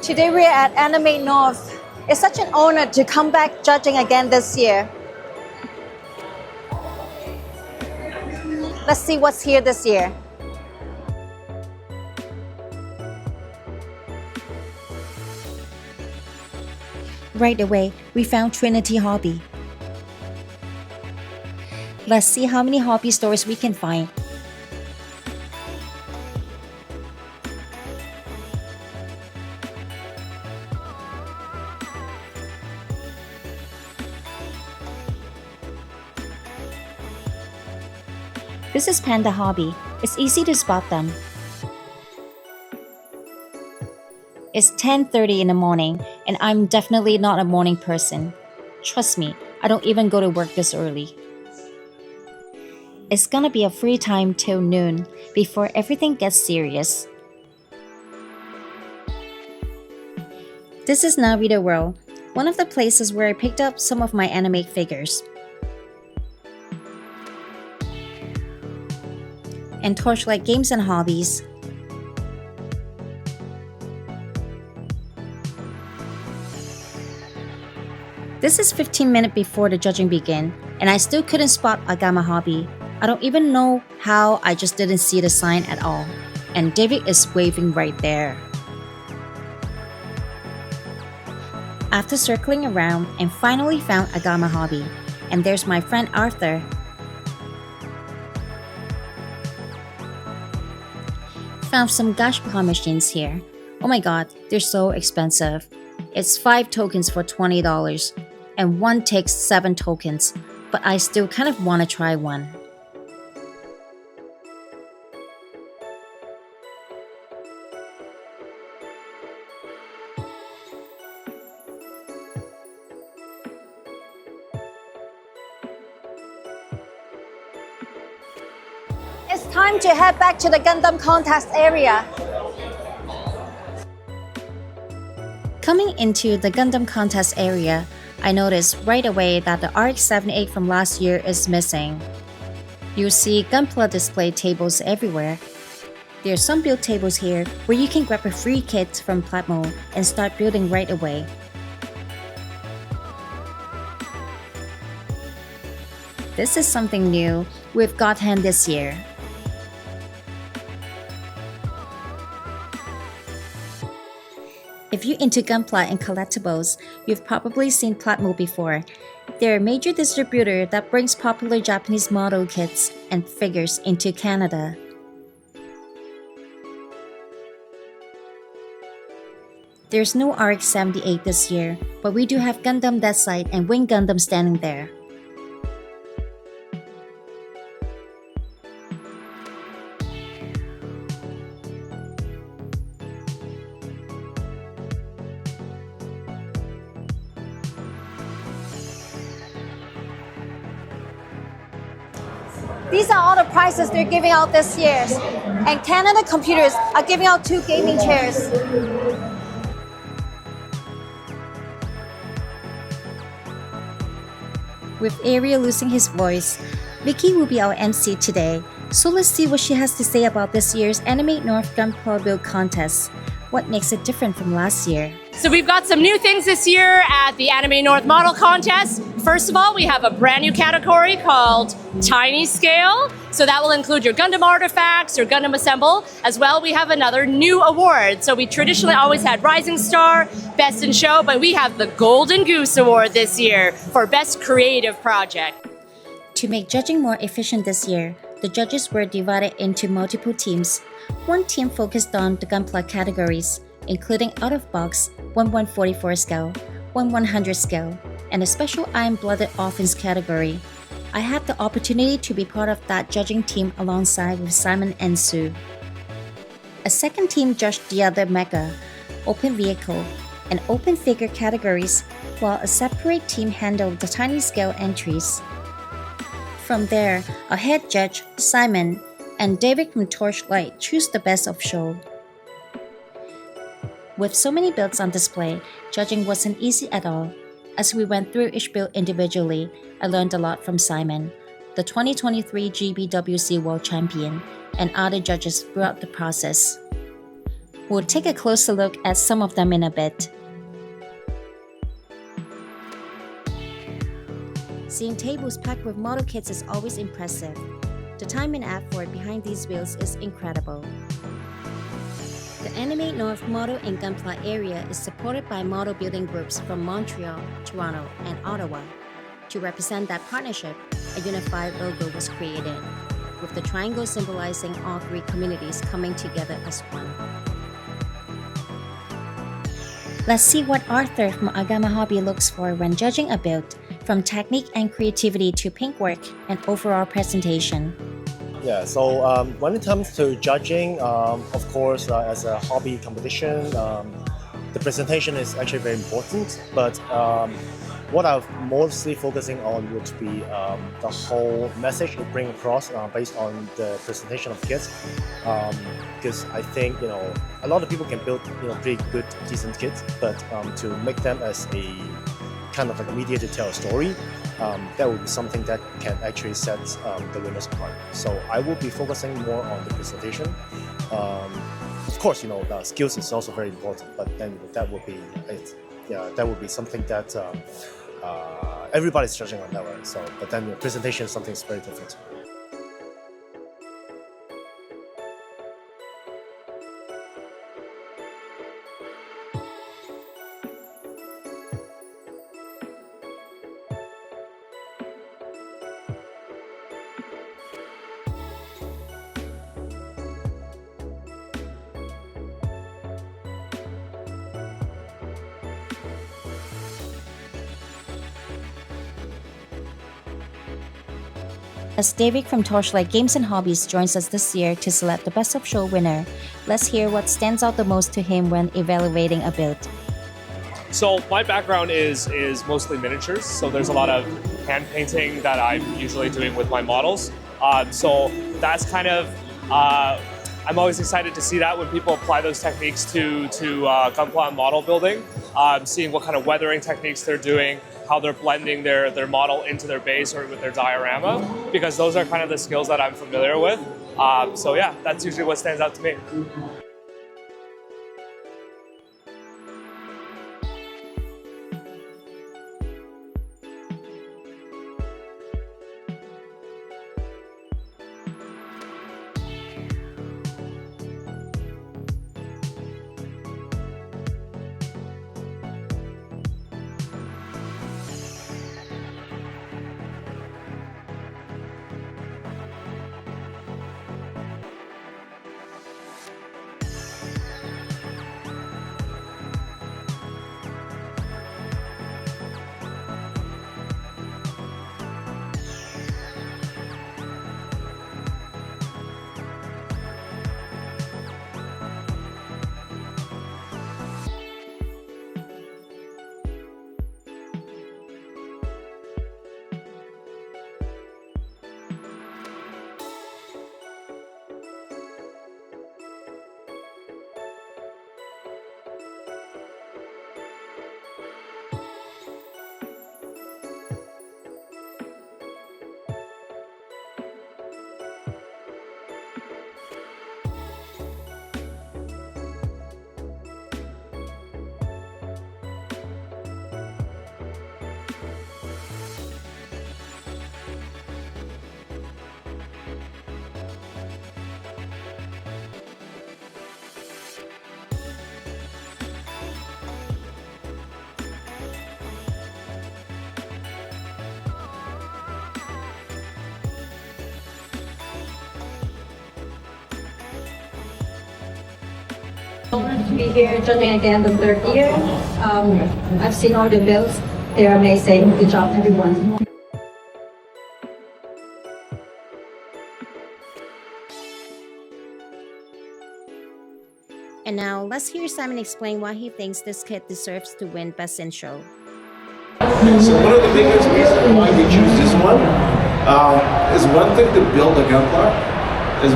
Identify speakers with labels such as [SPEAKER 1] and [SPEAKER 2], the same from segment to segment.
[SPEAKER 1] Today we're at Animate North. It's such an honor to come back judging again this year. Let's see what's here this year.
[SPEAKER 2] Right away, we found Trinity Hobby. Let's see how many hobby stores we can find. This is Panda Hobby. It's easy to spot them. It's 10:30 in the morning, and I'm definitely not a morning person. Trust me, I don't even go to work this early. It's gonna be a free time till noon, before everything gets serious. This is Narita World, one of the places where I picked up some of my anime figures. And Torchlight Games and Hobbies. This is 15 minutes before the judging began, and I still couldn't spot Agama Hobby. I don't even know how I just didn't see the sign at all. And David is waving right there. After circling around and finally found Agama Hobby, and there's my friend Arthur. Found some Gashpa machines here. Oh my god, they're so expensive. It's 5 tokens for $20, and one takes 7 tokens, but I still kind of want to try one.
[SPEAKER 1] It's time to head back to the Gundam contest area.
[SPEAKER 2] Coming into the Gundam contest area, I noticed right away that the RX-78 from last year is missing. You'll see Gunpla display tables everywhere. There are some build tables here where you can grab a free kit from Platmo and start building right away. This is something new we've got hand this year. If you're into Gunpla and collectibles, you've probably seen Platmo before. They're a major distributor that brings popular Japanese model kits and figures into Canada. There's no RX-78 this year, but we do have Gundam Deathsight and Wing Gundam standing there.
[SPEAKER 1] These are all the prizes they're giving out this year. And Canada Computers are giving out 2 gaming chairs.
[SPEAKER 2] With Ariel losing his voice, Vicky will be our MC today, so let's see what she has to say about this year's Animate North Gunpla Build Contest. What makes it different from last year?
[SPEAKER 3] So we've got some new things this year at the Anime North Model Contest. First of all, we have a brand new category called Tiny Scale. So that will include your Gundam artifacts, your Gundam Assemble. As well, we have another new award. So we traditionally always had Rising Star, Best in Show, but we have the Golden Goose Award this year for Best Creative Project.
[SPEAKER 2] To make judging more efficient this year, the judges were divided into multiple teams. One team focused on the Gunpla categories, including out-of-box, 1144 scale, 1100 scale, and a special Iron-Blooded Offense category. I had the opportunity to be part of that judging team alongside with Simon and Sue. A second team judged the other Mecha, Open Vehicle, and Open Figure categories, while a separate team handled the tiny scale entries. From there, our head judge, Simon, and David from Torchlight choose the best of show. With so many builds on display, judging wasn't easy at all. As we went through each build individually, I learned a lot from Simon, the 2023 GBWC World Champion, and other judges throughout the process. We'll take a closer look at some of them in a bit. Seeing tables packed with model kits is always impressive. The time and effort behind these builds is incredible. The Animate North model and Gunpla area is supported by model building groups from Montreal, Toronto, and Ottawa. To represent that partnership, a unified logo was created, with the triangle symbolizing all three communities coming together as one. Let's see what Arthur from Agama Hobby looks for when judging a build, from technique and creativity to paintwork and overall presentation.
[SPEAKER 4] Yeah, so when it comes to judging, of course, as a hobby competition, the presentation is actually very important. But what I'm mostly focusing on would be the whole message it brings across based on the presentation of kits. Because I think a lot of people can build pretty good, decent kits, but to make them as a kind of like a media to tell a story, that would be something that can actually set the winners apart. So I will be focusing more on the presentation. Of course, the skills is also very important, but then that would be that would be something that everybody's judging on that one. So, but then the presentation is something that's very different.
[SPEAKER 2] As David from Torchlight Games and Hobbies joins us this year to select the Best of Show winner, let's hear what stands out the most to him when evaluating a build.
[SPEAKER 5] So my background is mostly miniatures, so there's a lot of hand painting that I'm usually doing with my models. So that's kind of, I'm always excited to see that when people apply those techniques to Gunpla and model building, seeing what kind of weathering techniques they're doing, how they're blending their model into their base or with their diorama, because those are kind of the skills that I'm familiar with. So yeah, that's usually what stands out to me.
[SPEAKER 6] To be here judging again the third year. I've seen all the builds. They're amazing. Good job, everyone.
[SPEAKER 2] And now, let's hear Simon explain why he thinks this kit deserves to win Best in Show.
[SPEAKER 7] So one of the biggest reasons why we choose this one is one thing to build a Gunpla, is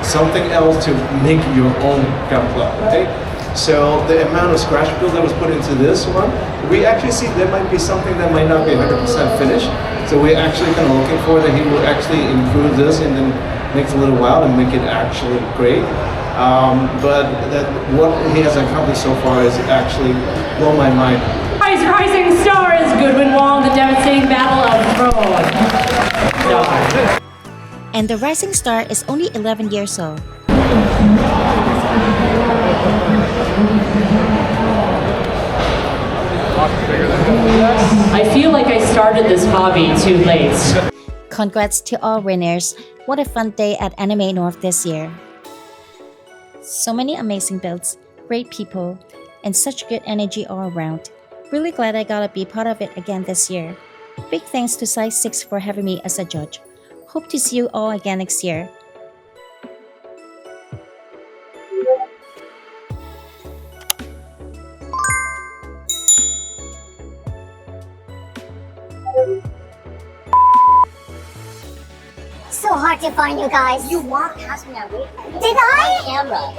[SPEAKER 7] something else to make your own Gunpla, right? So the amount of scratch build that was put into this one, we actually see there might be something that might not be 100% finished. So we're actually kind of looking for that he will actually improve this and then make it a little wild and make it actually great. But what he has accomplished so far is actually blown my mind.
[SPEAKER 3] His rising star is Goodwin Wong, the devastating battle of Throne.
[SPEAKER 2] And the rising star is only 11 years old.
[SPEAKER 3] I feel like I started this hobby too late.
[SPEAKER 2] Congrats to all winners. What a fun day at Anime North this year. So many amazing builds, great people, and such good energy all around. Really glad I got to be part of it again this year. Big thanks to Size 6 for having me as a judge. Hope to see you all again next year.
[SPEAKER 8] So hard to find you guys. You walked past me. Did I? Camera.